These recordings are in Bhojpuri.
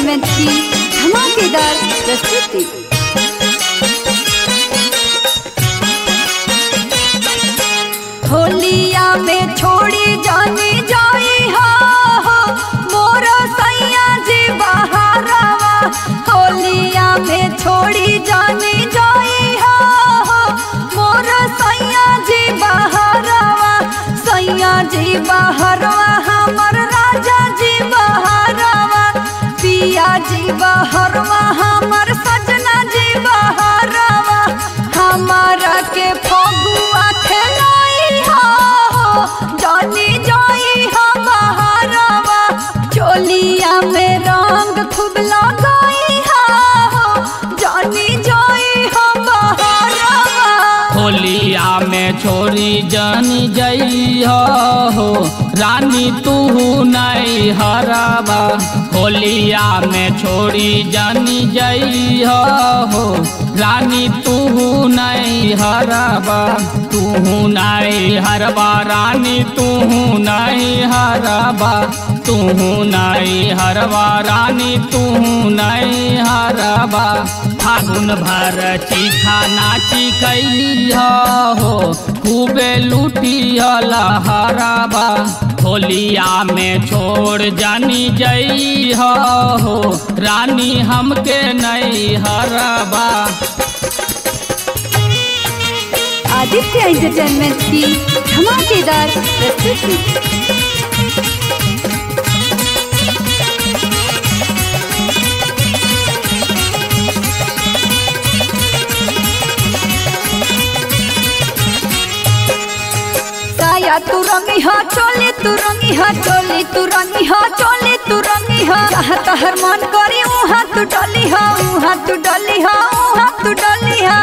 एंटरटेनमेंट की धमाकेदार प्रस्तुति। होलिया में छोड़ी जानी जाई हो मोर सैया जी बहारवा। होलिया में छोड़ी जानी जाई हो मोर सैया जी बहारवा। सैया जी बहारवा हमर राजा जी बहारवा। पिया जी बहारवा हमर सजना जी बहारवा। हमारा के फगुआ खेलाई हो जानी जाई हो बहारवा। चोलिया में रंग खूब लगाई हो जानी जाई हो बहारवा। होलिया में छोरी जानी जई हो रानी तू नहीं हराबा। होलिया में छोरी जानी जई हो रानी तू नहीं हराबा। तू नहीं हरबा रानी तू नहीं हराबा। तू नहीं हरबा रानी तू नहीं हराबा। फागुन भर चीखा नाची कैली हो खूबे लूटी लहराबा। होलिया में छोड़ जानी जई हो रानी हमके नहीं हराबा। आदित्य एंटरटेनमेंट की धमाकेदार प्रस्तुति। साया तू रंगी हा चोली तू रंगी हा चोली तू रंगी हा चोली तू रंगी हा। जहाँ तहर मन करी वहाँ तू डली हा वहाँ तू डली हा वहाँ तू डली हा।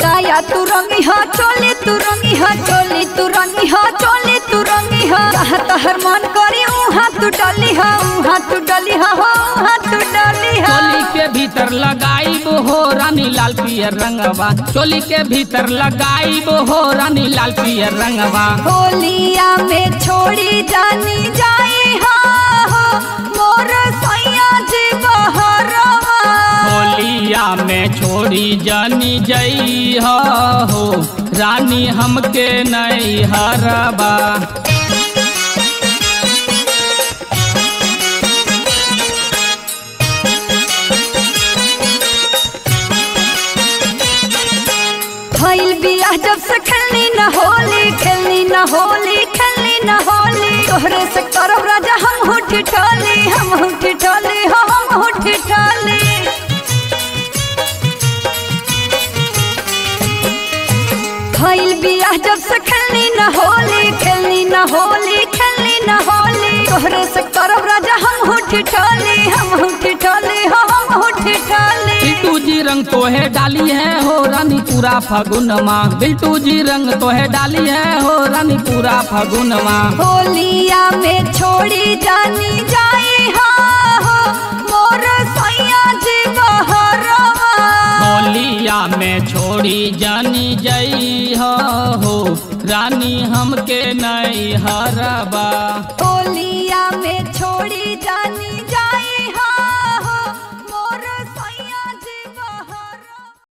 साया तू रंगी हा चोली तू रंगी हा चोली तू रंगी हा चोली तू रंगी हा। जहाँ तहर मन करी वहाँ तू डली हा वहाँ तू डली हा वहाँ तू डली हा। चोली के भीतर लगाई हो रानी लाल पियर रंगवा। चोली के भीतर लगाई हो रानी लाल पियर रंगवा। होलिया में छोड़ी जानी जाई हो मोर सैया जी बहारवा। होलिया में छोड़ी जानी जई हो रानी हमके नहीं हराबा। भइल बियाह जब से खेलनी न होली खेलनी न होली खेलनी न होली। तोहरे से करब राजा हम हुठी ठोली हम हुठी ठोली हम हुठी ठोली। भइल बियाह जब से खेलनी न होली खेलनी न होली खेलनी न होली। तोहरे से करब राजा हम हुठी ठोली हम हुठी ठोली हम हुठी ठोली। बिल्टू जी रंग तो है डाली है हो रानी पूरा फगुनमा। बिल्टू जी रंग तो है डाली है हो रानी पूरा फगुनमा। होलिया में छोड़ी जानी जाई हो मोर सैया जी बहारवा। होलिया में छोड़ी जानी जई हो रानी हमके नहीं हराबा। होलिया में छोड़ी जानी